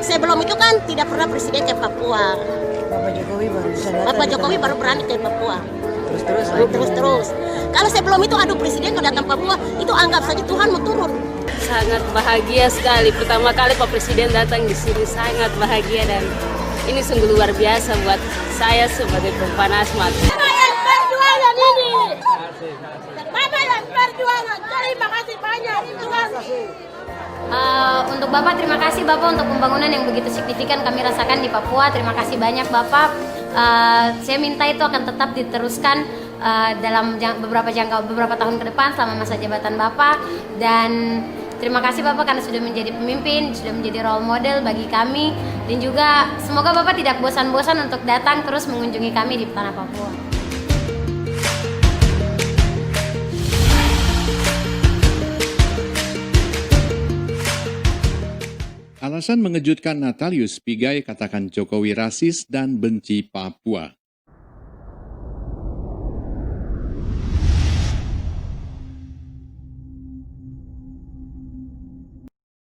Sebelum itu kan tidak pernah presiden ke Papua. Bapak Jokowi baru bisa datang. Bapak Jokowi baru berani ke Papua. Terus. Kalau sebelum itu aduh presiden kalau datang Papua itu anggap saja Tuhan mau turun. Sangat bahagia sekali. Pertama kali Pak Presiden datang di sini, sangat bahagia dan ini sungguh luar biasa buat saya sebagai perempuan asmat. Bapak yang perjuangan ini. Bapak yang perjuangan. Terima kasih banyak. Untuk Bapak, terima kasih Bapak untuk pembangunan yang begitu signifikan kami rasakan di Papua. Terima kasih banyak Bapak. Saya minta itu akan tetap diteruskan dalam beberapa tahun ke depan selama masa jabatan Bapak. Dan terima kasih Bapak karena sudah menjadi pemimpin, sudah menjadi role model bagi kami. Dan juga semoga Bapak tidak bosan-bosan untuk datang terus mengunjungi kami di tanah Papua. Alasan mengejutkan Natalius Pigai katakan Jokowi rasis dan benci Papua.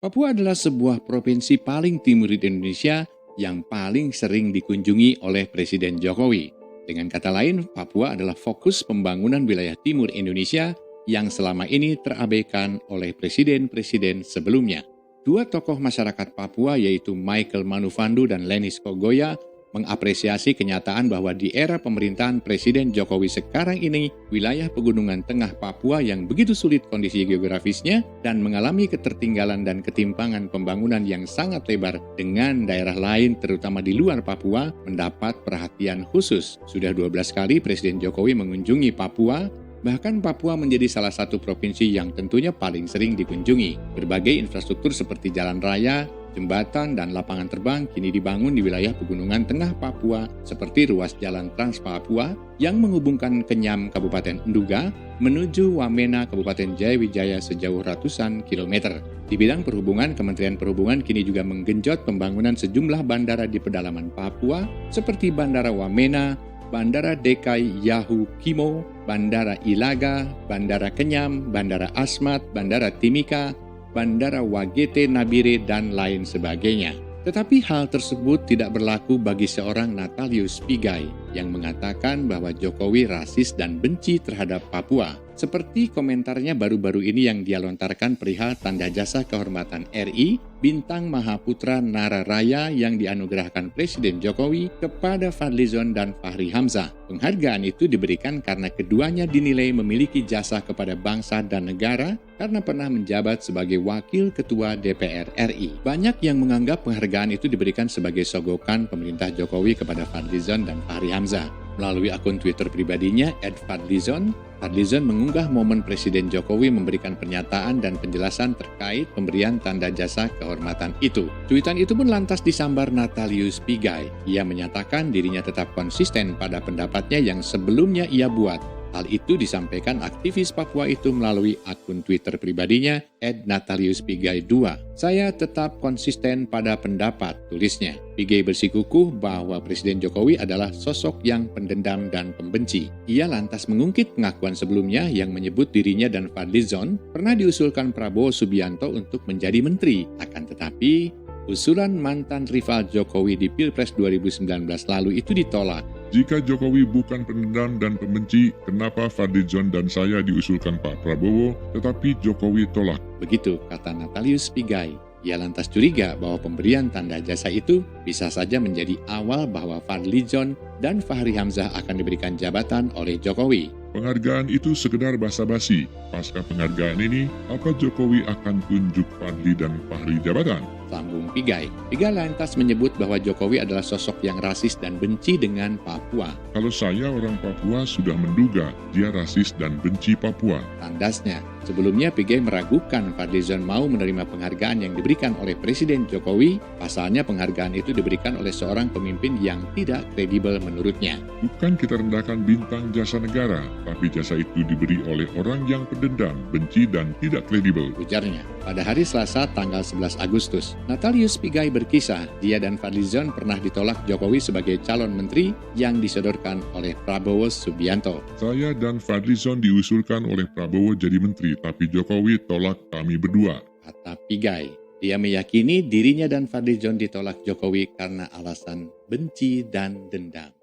Papua adalah sebuah provinsi paling timur di Indonesia yang paling sering dikunjungi oleh Presiden Jokowi. Dengan kata lain, Papua adalah fokus pembangunan wilayah timur Indonesia yang selama ini terabaikan oleh presiden-presiden sebelumnya. Dua tokoh masyarakat Papua yaitu Michael Manufandu dan Lenis Kogoya mengapresiasi kenyataan bahwa di era pemerintahan Presiden Jokowi sekarang ini, wilayah pegunungan tengah Papua yang begitu sulit kondisi geografisnya dan mengalami ketertinggalan dan ketimpangan pembangunan yang sangat lebar dengan daerah lain terutama di luar Papua mendapat perhatian khusus. Sudah 12 kali Presiden Jokowi mengunjungi Papua. Bahkan Papua menjadi salah satu provinsi yang tentunya paling sering dikunjungi. Berbagai infrastruktur seperti jalan raya, jembatan, dan lapangan terbang kini dibangun di wilayah pegunungan tengah Papua seperti ruas jalan Trans Papua yang menghubungkan Kenyam Kabupaten Nduga menuju Wamena Kabupaten Jayawijaya sejauh ratusan kilometer. Di bidang perhubungan, Kementerian Perhubungan kini juga menggenjot pembangunan sejumlah bandara di pedalaman Papua seperti Bandara Wamena, Bandara Dekai Yahu Kimo, Bandara Ilaga, Bandara Kenyam, Bandara Asmat, Bandara Timika, Bandara Wagete Nabire, dan lain sebagainya. Tetapi hal tersebut tidak berlaku bagi seorang Natalius Pigai yang mengatakan bahwa Jokowi rasis dan benci terhadap Papua. Seperti komentarnya baru-baru ini yang dia lontarkan perihal tanda jasa kehormatan RI Bintang Mahaputra Nararaya yang dianugerahkan Presiden Jokowi kepada Fadlizon dan Fahri Hamzah. Penghargaan itu diberikan karena keduanya dinilai memiliki jasa kepada bangsa dan negara karena pernah menjabat sebagai Wakil Ketua DPR RI. Banyak yang menganggap penghargaan itu diberikan sebagai sogokan pemerintah Jokowi kepada Fadlizon dan Fahri Hamzah. Melalui akun Twitter pribadinya @Fadlizon, Fadlizon mengunggah momen Presiden Jokowi memberikan pernyataan dan penjelasan terkait pemberian tanda jasa kehormatan itu. Cuitan itu pun lantas disambar Natalius Pigai. Ia menyatakan dirinya tetap konsisten pada pendapatnya yang sebelumnya ia buat. Hal itu disampaikan aktivis Papua itu melalui akun Twitter pribadinya @NataliusPigai2. Saya tetap konsisten pada pendapat, tulisnya. Pigai bersikukuh bahwa Presiden Jokowi adalah sosok yang pendendam dan pembenci. Ia lantas mengungkit pengakuan sebelumnya yang menyebut dirinya dan Fadlizon pernah diusulkan Prabowo Subianto untuk menjadi menteri. Akan tetapi, usulan mantan rival Jokowi di Pilpres 2019 lalu itu ditolak. Jika Jokowi bukan pendendam dan pembenci, kenapa Fadlizon dan saya diusulkan Pak Prabowo, tetapi Jokowi tolak? Begitu kata Natalius Pigai. Ia lantas curiga bahwa pemberian tanda jasa itu bisa saja menjadi awal bahwa Fadlizon dan Fahri Hamzah akan diberikan jabatan oleh Jokowi. Penghargaan itu sekedar basa-basi. Pasca penghargaan ini, apa Jokowi akan tunjuk Fadli dan Fahri jabatan? Sambung Pigai. Pigai lantas menyebut bahwa Jokowi adalah sosok yang rasis dan benci dengan Papua. Kalau saya orang Papua sudah menduga dia rasis dan benci Papua. Tandasnya, sebelumnya Pigai meragukan Fadlizon mau menerima penghargaan yang diberikan oleh Presiden Jokowi. Pasalnya penghargaan itu diberikan oleh seorang pemimpin yang tidak kredibel menurutnya. Bukan kita rendahkan bintang jasa negara, tapi jasa itu diberi oleh orang yang pendendam, benci, dan tidak kredibel, ujarnya. Pada hari Selasa tanggal 11 Agustus, Natalius Pigai berkisah dia dan Fadlizon pernah ditolak Jokowi sebagai calon menteri yang disodorkan oleh Prabowo Subianto. Saya dan Fadlizon diusulkan oleh Prabowo jadi menteri, tapi Jokowi tolak kami berdua, kata Pigai. Dia meyakini dirinya dan Fadlizon ditolak Jokowi karena alasan benci dan dendam.